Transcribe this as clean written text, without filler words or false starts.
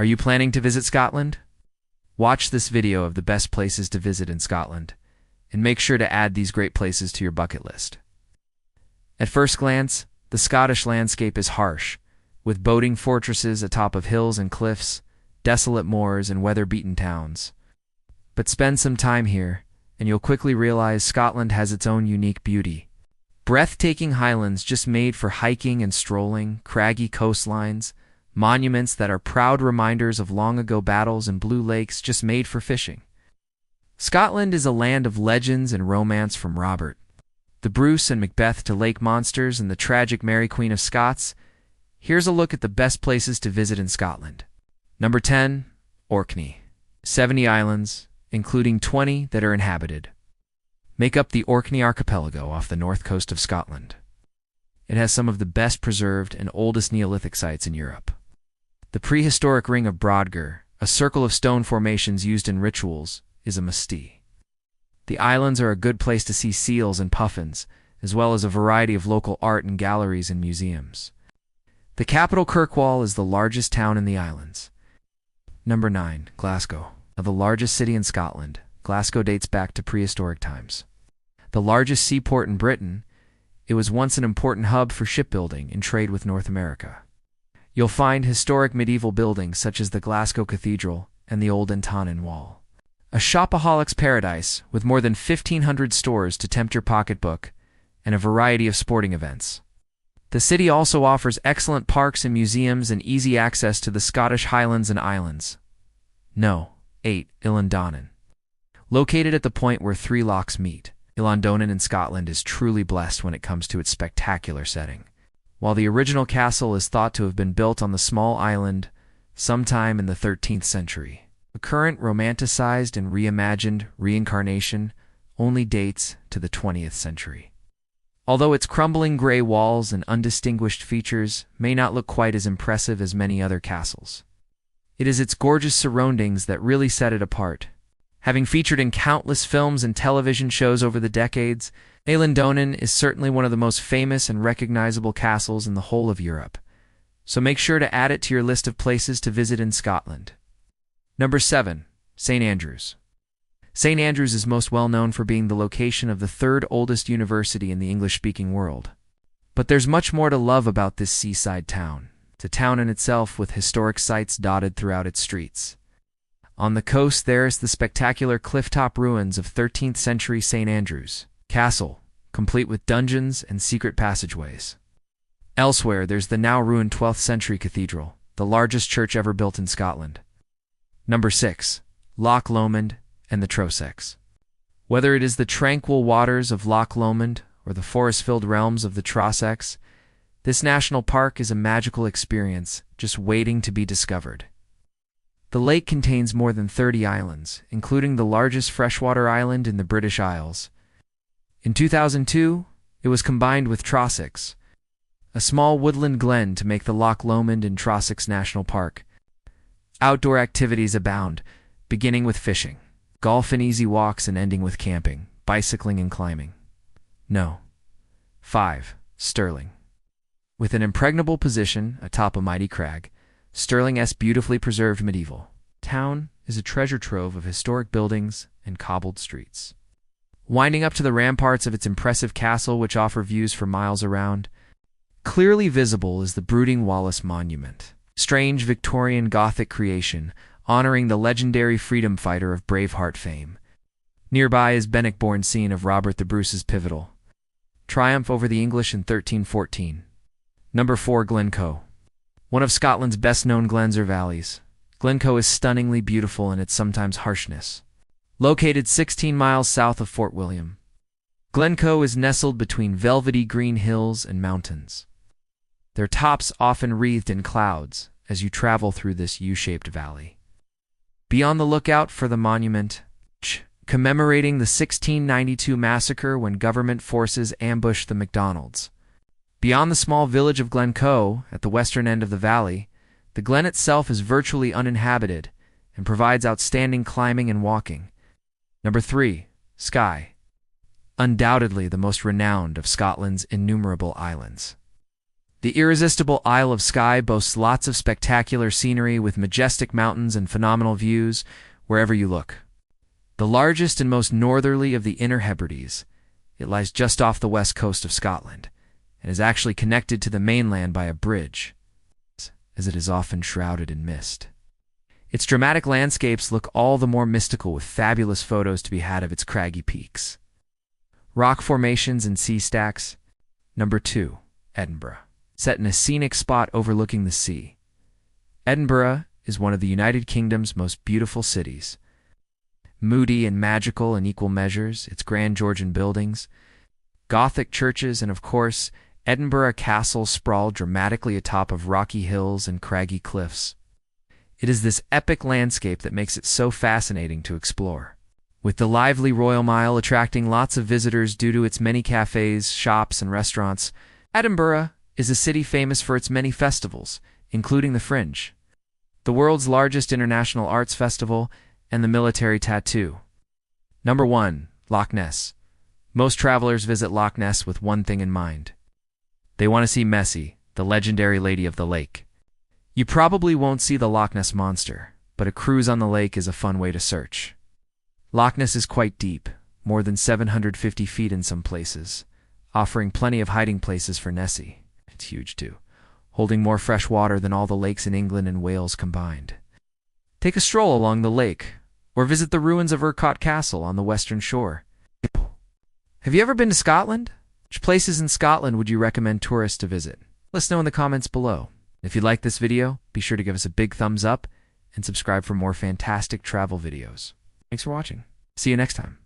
Are you planning to visit Scotland? Watch this video of the best places to visit in Scotland, and make sure to add these great places to your bucket list. At first glance, the Scottish landscape is harsh, with boating fortresses atop of hills and cliffs, desolate moors, and weather-beaten towns. But spend some time here, and you'll quickly realize Scotland has its own unique beauty. Breathtaking highlands just made for hiking and strolling, craggy coastlines, monuments that are proud reminders of long-ago battles, and blue lakes just made for fishing. Scotland is a land of legends and romance, from Robert the Bruce and Macbeth to lake monsters and the tragic Mary Queen of Scots. Here's a look at the best places to visit in Scotland. Number 10. Orkney. 70 islands, including 20 that are inhabited, make up the Orkney archipelago off the north coast of Scotland. It has some of the best preserved and oldest Neolithic sites in Europe. The prehistoric ring of Brodgar, a circle of stone formations used in rituals, is a must-see. The islands are a good place to see seals and puffins, as well as a variety of local art and galleries and museums. The capital Kirkwall is the largest town in the islands. Number 9. Glasgow. The largest city in Scotland, Glasgow dates back to prehistoric times. The largest seaport in Britain, it was once an important hub for shipbuilding and trade with North America. You'll find historic medieval buildings such as the Glasgow Cathedral and the Old Antonine Wall. A shopaholic's paradise with more than 1,500 stores to tempt your pocketbook and a variety of sporting events. The city also offers excellent parks and museums and easy access to the Scottish Highlands and Islands. No. 8. Eilean Donan. Located at the point where three lochs meet, Eilean Donan in Scotland is truly blessed when it comes to its spectacular setting. While the original castle is thought to have been built on the small island sometime in the 13th century, the current romanticized and reimagined reincarnation only dates to the 20th century. Although its crumbling gray walls and undistinguished features may not look quite as impressive as many other castles, it is its gorgeous surroundings that really set it apart. Having featured in countless films and television shows over the decades, Eilean Donan is certainly one of the most famous and recognizable castles in the whole of Europe, so make sure to add it to your list of places to visit in Scotland. Number 7. St. Andrews. St. Andrews is most well known for being the location of the third oldest university in the English-speaking world. But there's much more to love about this seaside town. It's a town in itself with historic sites dotted throughout its streets. On the coast there is the spectacular clifftop ruins of 13th century St. Andrews Castle, complete with dungeons and secret passageways. Elsewhere there's the now ruined 12th century cathedral, the largest church ever built in Scotland. Number 6. Loch Lomond and the Trossachs. Whether it is the tranquil waters of Loch Lomond or the forest-filled realms of the Trossachs, this national park is a magical experience just waiting to be discovered. The lake contains more than 30 islands, including the largest freshwater island in the British Isles. In 2002, it was combined with Trossachs, a small woodland glen, to make the Loch Lomond and Trossachs National Park. Outdoor activities abound, beginning with fishing, golf and easy walks, and ending with camping, bicycling, and climbing. No. 5. Stirling. With an impregnable position atop a mighty crag, Stirling's beautifully preserved medieval town is a treasure trove of historic buildings and cobbled streets. Winding up to the ramparts of its impressive castle, which offer views for miles around, clearly visible is the brooding Wallace Monument, strange Victorian Gothic creation honoring the legendary freedom fighter of Braveheart fame. Nearby is Bannockbourne, scene of Robert the Bruce's pivotal triumph over the English in 1314. Number 4. Glencoe. One of Scotland's best-known glens or valleys, Glencoe is stunningly beautiful in its sometimes harshness. Located 16 miles south of Fort William, Glencoe is nestled between velvety green hills and mountains, their tops often wreathed in clouds as you travel through this U-shaped valley. Be on the lookout for the monument commemorating the 1692 massacre when government forces ambushed the MacDonalds. Beyond the small village of Glencoe, at the western end of the valley, the glen itself is virtually uninhabited and provides outstanding climbing and walking. Number 3. Skye. Undoubtedly the most renowned of Scotland's innumerable islands. The irresistible Isle of Skye boasts lots of spectacular scenery with majestic mountains and phenomenal views wherever you look. The largest and most northerly of the Inner Hebrides, it lies just off the west coast of Scotland and is actually connected to the mainland by a bridge, as it is often shrouded in mist. Its dramatic landscapes look all the more mystical with fabulous photos to be had of its craggy peaks, rock formations, and sea stacks. Number 2. Edinburgh. Set in a scenic spot overlooking the sea, Edinburgh is one of the United Kingdom's most beautiful cities. Moody and magical in equal measures, its grand Georgian buildings, Gothic churches, and of course, Edinburgh Castle sprawl dramatically atop of rocky hills and craggy cliffs. It is this epic landscape that makes it so fascinating to explore, with the lively Royal Mile attracting lots of visitors due to its many cafes, shops, and restaurants. Edinburgh is a city famous for its many festivals, including the Fringe, the world's largest international arts festival, and the military tattoo. Number 1. Loch Ness. Most travelers visit Loch Ness with one thing in mind. They want to see Messi, the legendary Lady of the Lake. You probably won't see the Loch Ness monster, but a cruise on the lake is a fun way to search. Loch Ness is quite deep, more than 750 feet in some places, offering plenty of hiding places for Nessie. It's huge too, holding more fresh water than all the lakes in England and Wales combined. Take a stroll along the lake, or visit the ruins of Urquhart Castle on the western shore. Have you ever been to Scotland? Which places in Scotland would you recommend tourists to visit? Let us know in the comments below. If you like this video, be sure to give us a big thumbs up and subscribe for more fantastic travel videos. Thanks for watching. See you next time.